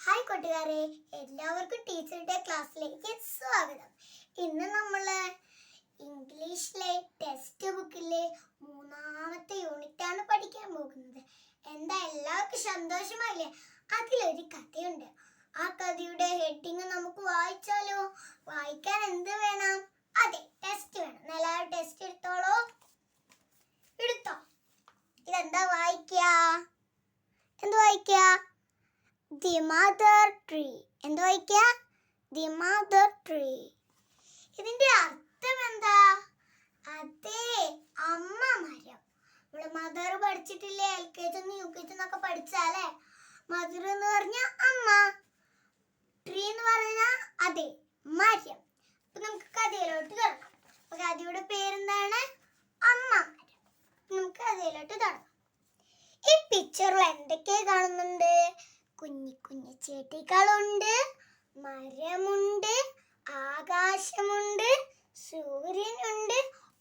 Hi കൂട്ടുകാരെ, എല്ലാവർക്കും teacher day ക്ലാസ്സിലേക്ക് സ്വാഗതം. ഇന്ന് നമ്മൾ ഇംഗ്ലീഷിലെ ടെക്സ്റ്റ് ബുക്കിലെ 3-ാമത്തെ യൂണിറ്റാണ് പഠിക്കാൻ പോകുന്നത്. എന്താ എല്ലാവർക്കും സന്തോഷമായില്ലേ? അതിലൊരു കഥയുണ്ട്. ആ കഥയുടെ ഹെഡിങ് നമുക്ക് വായിച്ചാലോ? വായിക്കാൻ എന്ത് വേണം? അതെ, ടെക്സ്റ്റ് വേണം. എല്ലാവരും ടെക്സ്റ്റ് എടുത്തോളൂ. എടുത്തോ. ഇതെന്താ വായിക്കുക? എന്ത് വായിക്കുക? The mother tree. എന്ത് വായിക്കുക? The mother tree. ഇതിന്റെ അർത്ഥം എന്താ? അതെ, അമ്മ മരം. നമ്മള് മദർ പഠിച്ചിട്ടില്ലേ? LKG UKG എന്നൊക്കെ പഠിച്ചാലേ. മദർ എന്ന് പറഞ്ഞ അമ്മ, ട്രീ എന്ന് പറഞ്ഞ അതെ മരം. അപ്പൊ നമുക്ക് കഥയിലോട്ട് തുടങ്ങാം. അപ്പൊ കഥയുടെ പേരെന്താണ്? അമ്മ മരം. നമുക്ക് കഥയിലോട്ട് തുടങ്ങാം. ഈ പിക്ചറിൽ എന്തൊക്കെ കാണുന്നുണ്ട്? കുഞ്ഞി കുഞ്ഞി ചെടികളുണ്ട്, മരമുണ്ട്, ആകാശമുണ്ട്, സൂര്യനുണ്ട്,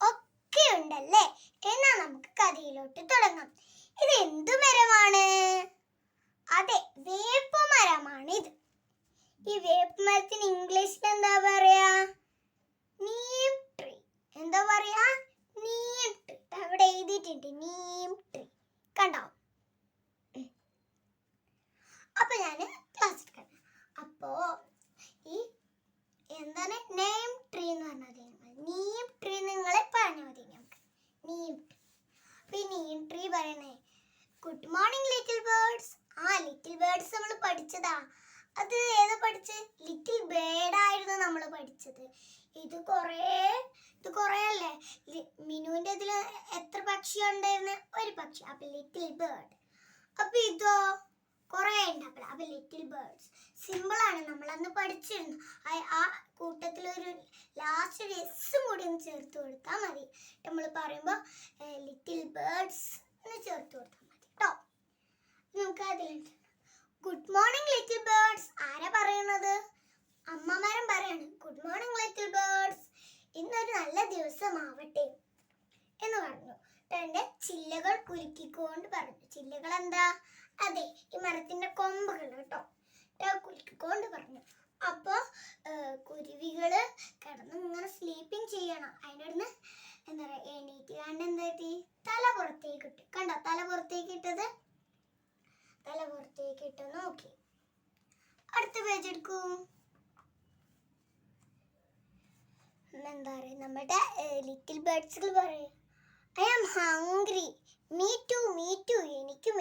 ഒക്കെ ഉണ്ടല്ലേ. എന്നാ നമുക്ക് കഥയിലോട്ട് തുടങ്ങാം. ഇത് എന്തു മരമാണ്? അതെ, വേപ്പുമരമാണ് ഇത്. ഈ വേപ്പുമരത്തിന് ഇംഗ്ലീഷിൽ എന്താ പറയാ? നീം ട്രീ. എന്താ പറയാ? നീം ട്രീ. അവിടെ എഴുതിയിട്ടുണ്ട് നീം ട്രീ. കണ്ടോ? അപ്പൊ ഞാന് ക്ലാസ് എടുക്കണം. അപ്പോ ഈ എന്താണ് നെയിം ട്രീ എന്ന് പറഞ്ഞാൽ നീം ട്രീ നിങ്ങളെ പറഞ്ഞാൽ മതി. നമുക്ക് നീം ട്രീ. അപ്പൊ ഈ നീം ട്രീ പറയണേ good morning little birds. Little birds നമ്മൾ പഠിച്ചതാ. അത് ഏതാ പഠിച്ച്? ലിറ്റിൽ ബേർഡ് ആയിരുന്നു നമ്മൾ പഠിച്ചത്. ഇത് കൊറേ അല്ലേ? മിനുവിന്റെ ഇതിൽ എത്ര പക്ഷി ഉണ്ടായിരുന്നു? ഒരു പക്ഷി. അപ്പൊ ലിറ്റിൽ ബേർഡ്. അപ്പൊ ഇതോ കുറേ ഉണ്ടാവില്ല. അപ്പൊ ലിറ്റിൽ ബേർഡ്സ് സിമ്പിൾ ആണ്, നമ്മളന്ന് പഠിച്ചിരുന്നു. ആ കൂട്ടത്തിൽ ഒരു ലാസ്റ്റ് എസ്സും കൂടി ഒന്ന് ചേർത്ത് കൊടുത്താൽ മതി. നമ്മൾ പറയുമ്പോൾ ലിറ്റിൽ ബേർഡ്സ് എന്ന് ചേർത്ത് കൊടുത്താൽ മതി കേട്ടോ. നമുക്ക് അതിലുണ്ട് ഗുഡ് മോർണിംഗ് ലിറ്റിൽ ബേർഡ്സ്. ആരാ പറയുന്നത്? അമ്മമാരും പറയാണ് ഗുഡ് മോർണിംഗ് ലിറ്റിൽ ബേർഡ്സ്. ഇന്നൊരു നല്ല ദിവസമാവട്ടെ എന്ന് പറഞ്ഞു. എന്റെ ചില്ലകൾ കുലുക്കിക്കൊണ്ട് പറഞ്ഞു. ചില്ലകൾ എന്താ? അതെ, ഈ മരത്തിന്റെ കൊമ്പുകൾ കേട്ടോ. കുലുക്കിക്കൊണ്ട് പറഞ്ഞു. അപ്പൊ കുരുവികള് കിടന്ന് ഇങ്ങനെ സ്ലീപ്പിംഗ് ചെയ്യണം. അതിൻ്റെ അടുന്ന് എന്താ പറയാ, എണീറ്റ് കണ്ട് എന്താ തല പുറത്തേക്ക് ഇട്ടു. കണ്ടോ തല പുറത്തേക്ക് ഇട്ടത്? തല പുറത്തേക്ക് ഇട്ട് നോക്കി. അടുത്ത പേജ് എടുക്കൂ. എന്താ പറയാ, നമ്മുടെ ലിറ്റിൽ ബേർഡ്സുകൾ പറയും I am hungry. Me too, me too. എനിക്കും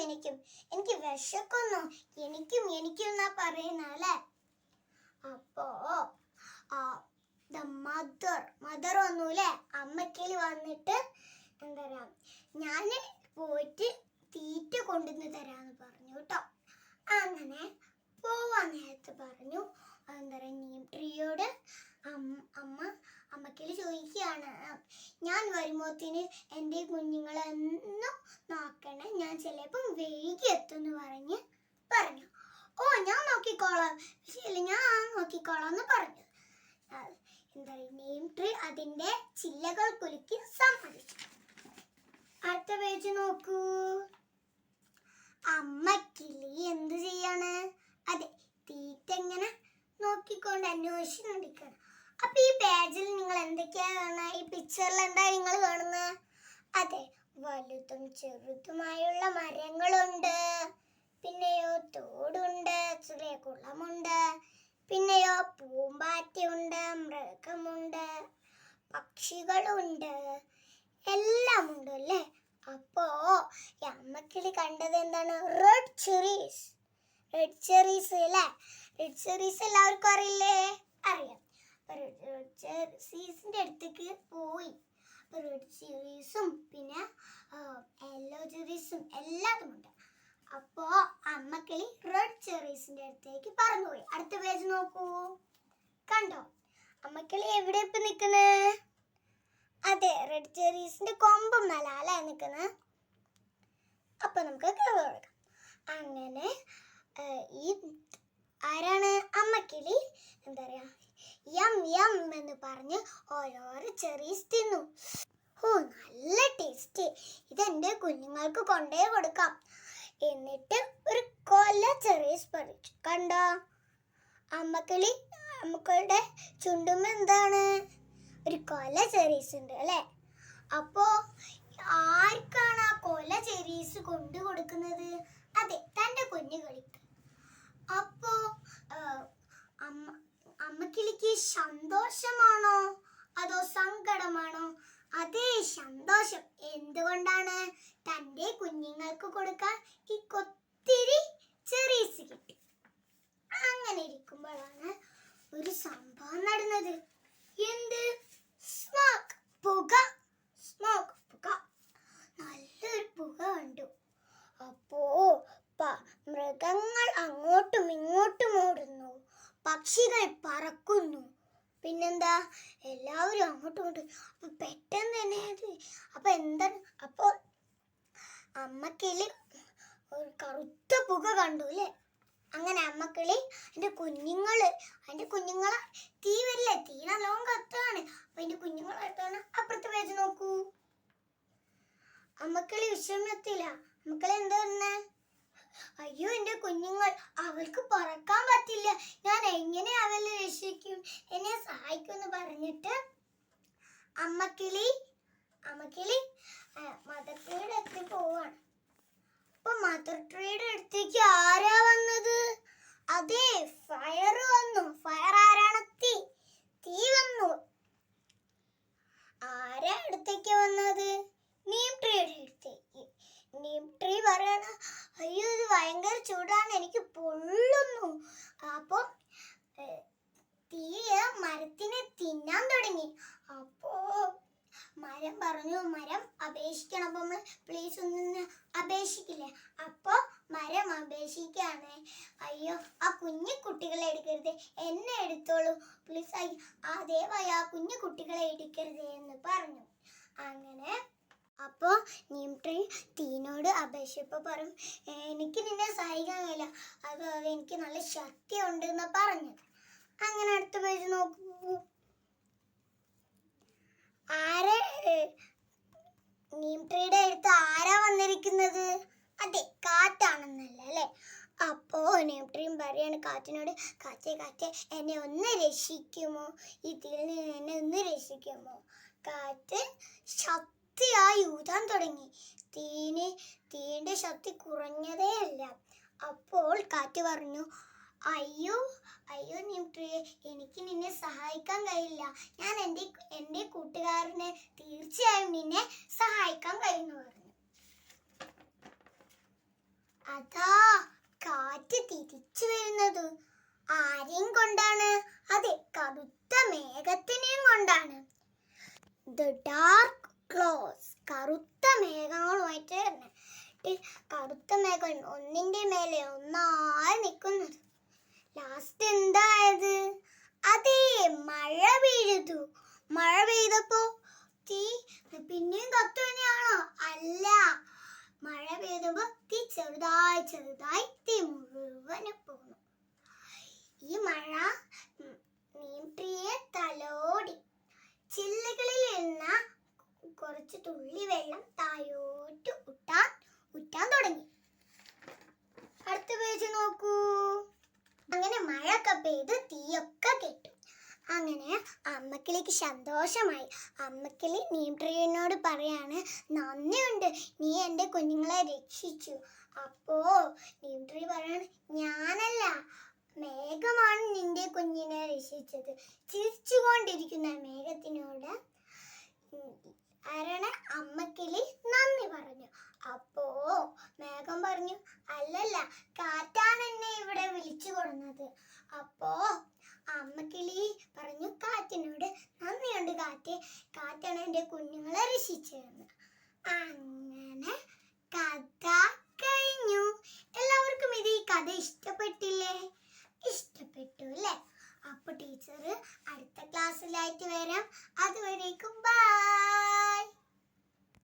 എനിക്ക് വിശക്കുന്നു. എനിക്കും എന്നാ പറയുന്നല്ലേ. അപ്പോ മദർ വന്നൂല്ലേ, അമ്മക്കിളി വന്നിട്ട് എന്താ പറയാ, ഞാൻ പോയിട്ട് തീറ്റ കൊണ്ടുവന്ന് തരാന്ന് പറഞ്ഞു കേട്ടോ. അങ്ങനെ പോവാൻ നേരത്ത് പറഞ്ഞു എന്താ പറയാ, നീം ട്രീയോട് അമ്മക്കിളി ചോദിക്കുകയാണ്, ഞാൻ വരുമ്പോത്തിന് എൻ്റെ കുഞ്ഞുങ്ങളെന്നും നോക്കണേ, ഞാൻ ചിലപ്പം വൈകി എത്തുമെന്ന് പറഞ്ഞു. ഓ ഞാൻ നോക്കിക്കോളാം. ശരി, ഞാൻ നോക്കിക്കോളാം എന്ന് പറഞ്ഞു. എന്താ പറയുക, നീം ട്രീ അതിൻ്റെ ചില്ലകൾ കുലുക്കി സമ്മതിച്ചു. അടുത്ത പേജ് നോക്കൂ. അമ്മക്കിളി എന്ത് ചെയ്യാണ്? അതെ, തീറ്റ ഇങ്ങനെ നോക്കിക്കൊണ്ട് അന്വേഷിക്കണം. അപ്പൊ ഈ പേജിൽ നിങ്ങൾ എന്തൊക്കെയാ കാണുന്നത്? ഈ പിക്ചറിൽ എന്താ നിങ്ങൾ കാണുന്നത്? അതെ, വലുതും ചെറുതുമായുള്ള മരങ്ങളുണ്ട്, പിന്നെയോ തോടുണ്ട്, ചെറിയ കുളമുണ്ട്, പിന്നെയോ പൂമ്പാറ്റയുണ്ട്, മൃഗമുണ്ട്, പക്ഷികളുണ്ട്, എല്ലാം ഉണ്ട് അല്ലേ. അപ്പോ ഈ അമ്മക്കിളി കണ്ടത് എന്താണ്? റെഡ് ചെറീസ് അല്ലേ? റെഡ് ചെറീസ് എല്ലാവർക്കും അറിയില്ലേ? അറിയാം. റെഡ് ചെറീസിന്റെ അടുത്തേക്ക് പോയി. റെഡ് ചെറീസും പിന്നെ യെല്ലോ ചെറീസും എല്ലാതും ഉണ്ട്. അപ്പോ അമ്മക്കിളി റെഡ് ചെറീസിന്റെ അടുത്തേക്ക് പറന്നുപോയി. അടുത്ത പേജ് നോക്കൂ. കണ്ടോ അമ്മക്കിളി എവിടെ ഇപ്പൊ നിൽക്കുന്നേ? അതെ, റെഡ് ചെറീസിന്റെ കൊമ്പും നല്ലേ നിൽക്കുന്നത്. അപ്പൊ നമുക്ക് കേൾക്കാം. അങ്ങനെ ഈ ആരാണ്? അമ്മക്കിളി എന്താ പറയാ, യം യം എന്ന് പറഞ്ഞ് ഓരോരോ ചെറീസ് തിന്നു. നല്ല ടേസ്റ്റ്. ഇതെന്റെ കുഞ്ഞുങ്ങൾക്ക് കൊണ്ടേ കൊടുക്കാം. എന്നിട്ട് ഒരു കൊല ചെറീസ് പറിച്ചു. കണ്ടോ അമ്മക്കളുടെ ചുണ്ടുമ്മ എന്താണ്? ഒരു കൊല ചെറീസ് ഉണ്ട് അല്ലേ? അപ്പോ ആർക്കാണ് ആ കൊല ചെറീസ് കൊണ്ടു കൊടുക്കുന്നത്? അതെ, തൻ്റെ കുഞ്ഞുകളിക്ക്. അപ്പോ അമ്മക്കിളിക്ക് സന്തോഷമാണോ അതോ സങ്കടമാണോ? അതേ, സന്തോഷം. എന്തുകൊണ്ടാണ്? തൻ്റെ കുഞ്ഞുങ്ങൾക്ക് കൊടുക്കാൻ ഈ കൊത്തിരി ചെറീസ് കിട്ടി. അങ്ങനെ ഇരിക്കുമ്പോഴാണ് ഒരു സംഭവം നടന്നത്. എന്ത്? സ്മോക്ക്, പുക. സ്മോക്ക്, പുക. നല്ലൊരു പുക കണ്ടു. അപ്പോ മൃഗങ്ങൾ അങ്ങോട്ടും ഇങ്ങോട്ടും ഓടുന്നു, പക്ഷികൾ പറക്കുന്നു, പിന്നെന്താ, എല്ലാവരും അങ്ങോട്ടും ഇങ്ങോട്ടും. അപ്പൊ പെട്ടെന്ന് തന്നെ അപ്പൊ അമ്മക്കിളി ഒരു കറുത്ത പുക കണ്ടു അല്ലേ? അങ്ങനെ അമ്മക്കിളി അതിന്റെ കുഞ്ഞുങ്ങളെ തീ വരില്ലേ, തീ നല്ലോണം കത്താണ്. അപ്പൊ അതിന്റെ കുഞ്ഞുങ്ങളായിട്ടാണ് അപ്പുറത്തെ പേജ് നോക്കൂ. അമ്മക്കിളി വിഷമത്തില്ല. അമ്മക്കിളി എന്താ പറഞ്ഞേ? അയ്യോ, എന്റെ കുഞ്ഞുങ്ങൾ, അവൾക്ക് പറക്കാൻ പറ്റില്ല, ഞാൻ എങ്ങനെ അവളെ രക്ഷിക്കും, എന്നെ സഹായിക്കും എന്ന് പറഞ്ഞിട്ട് അമ്മക്കിളി മദർ ട്രീയുടെ അടുത്ത് പോവാണ്. അപ്പൊ മദർ ട്രീയുടെ അടുത്തേക്ക് ആരാ വന്നത്? അതെ, ഫയർ വന്നു. ഫയർ ആരാണ്? തീ വന്നു. ആരാ അടുത്തേക്ക് വന്നത്? നീം ട്രീയുടെ അടുത്തേക്ക്. നീം ട്രീ പറയണ, അയ്യോ ഇത് ഭയങ്കര ചൂടാണ്, എനിക്ക് പൊള്ളുന്നു. അപ്പൊ തീയ മരത്തിനെ തിന്നാൻ തുടങ്ങി. അപ്പോ മരം പറഞ്ഞു, മരം അപേക്ഷിക്കണം. അപ്പൊ നമ്മൾ പ്ലീസ് ഒന്ന് അപേക്ഷിക്കില്ലേ? അപ്പൊ മരം അപേക്ഷിക്കാണ്, അയ്യോ ആ കുഞ്ഞു കുട്ടികളെ എടുക്കരുത്, എന്നെ എടുത്തോളൂ പ്ലീസ്, ദയവായി ആ കുഞ്ഞു കുട്ടികളെ എടുക്കരുത് എന്ന് പറഞ്ഞു. അങ്ങനെ അപ്പോ നീം ട്രീ തീനോട് അപേക്ഷിച്ചപ്പോ പറയും, എനിക്ക് നിന്നെ സഹായിക്കാൻ കഴിയില്ല, അത് എനിക്ക് നല്ല ശക്തി ഉണ്ട് എന്ന് പറഞ്ഞത്. അങ്ങനെ അടുത്ത പേജ് നോക്കൂ. നീം ട്രീയുടെ അടുത്ത് ആരാ വന്നിരിക്കുന്നത്? അതെ, കാറ്റാണെന്നല്ല അല്ലേ? അപ്പോ നീം ട്രീ പറയാണ് കാറ്റിനോട്, കാറ്റേ എന്നെ ഒന്ന് രക്ഷിക്കുമോ, ഈ തീയിൽ നിന്ന് എന്നെ ഒന്ന് രക്ഷിക്കുമോ? കാറ്റ് ശക്തിയായി ഊതാൻ തുടങ്ങി. തീന്റെ ശക്തി കുറഞ്ഞതേ അല്ല. അപ്പോൾ കാറ്റ് പറഞ്ഞു, അയ്യോ നീം ട്രീ, എനിക്ക് നിന്നെ സഹായിക്കാൻ കഴിയില്ല, ഞാൻ എൻ്റെ കൂട്ടുകാരനെ തീർച്ചയായും നിന്നെ സഹായിക്കാൻ കഴിയുമെന്ന് പറഞ്ഞു. അതാ കാറ്റ് തിരിച്ചു വരുന്നത്. ആരെയും കൊണ്ടാണ്? അതെ, കറുത്ത മേഘത്തിനെയും കൊണ്ടാണ്. ദ ഡാർക്ക് ക്ലോസ്, കറുത്ത മേഘങ്ങളുമായിട്ട് തന്നെ. കറുത്ത മേഘം ഒന്നിന്റെ മേലെ ഒന്നായി നിൽക്കുന്നത്. ലാസ്റ്റ് എന്തായത്? അതെ, മഴ പെയ്തു. മഴ പെയ്തപ്പോ തീ പിന്നെയും കത്തു തന്നെയാണോ? അല്ല, മഴ പെയ്തപ്പോ തീ ചെറുതായി തീ മുഴുവനും പോകുന്നു. ഈ മഴ നീം ട്രീയെ തലോടി. ചില്ലകളിൽ ഇരുന്ന കുറച്ച് തുള്ളി വെള്ളം താഴോട്ട് ഉറ്റാൻ തുടങ്ങി. അടുത്ത പേജ് നോക്കൂ. അങ്ങനെ മഴയൊക്കെ പെയ്ത് തീയൊക്കെ കെട്ടു. അങ്ങനെ അമ്മക്കിളിക്ക് സന്തോഷമായി. അമ്മക്കിളി നീം ട്രീയോട് പറയാണ്, നന്ദിയുണ്ട്, നീ എൻ്റെ കുഞ്ഞുങ്ങളെ രക്ഷിച്ചു. അപ്പോ നീം ട്രീ പറയാണ്, ഞാനല്ല, മേഘമാണ് നിന്റെ കുഞ്ഞിനെ രക്ഷിച്ചത്. ചിരിച്ചുകൊണ്ടിരിക്കുന്ന മേഘത്തിനോട് ആരാണ്? അമ്മക്കിളി നന്ദി പറഞ്ഞു. അപ്പോ മേഘം പറഞ്ഞു, അല്ലല്ല, കാറ്റാണ് എന്നെ ഇവിടെ വിളിച്ചു കൊടുന്നത്. അപ്പോ അമ്മക്കിളി പറഞ്ഞു കാറ്റിനോട്, നന്ദിയുണ്ട് കാറ്റാണ് എൻ്റെ കുഞ്ഞുങ്ങളെ രക്ഷിച്ചതെന്ന്. അങ്ങനെ കഥ കഴിഞ്ഞു. എല്ലാവർക്കും ഈ കഥ ഇഷ്ടപ്പെട്ടില്ലേ? ഇഷ്ടപ്പെട്ടു അല്ലേ? അപ്പൊ ടീച്ചർ അടുത്ത ക്ലാസ്സിലായിട്ട് വരാം. അതുവരേക്കും ബൈ.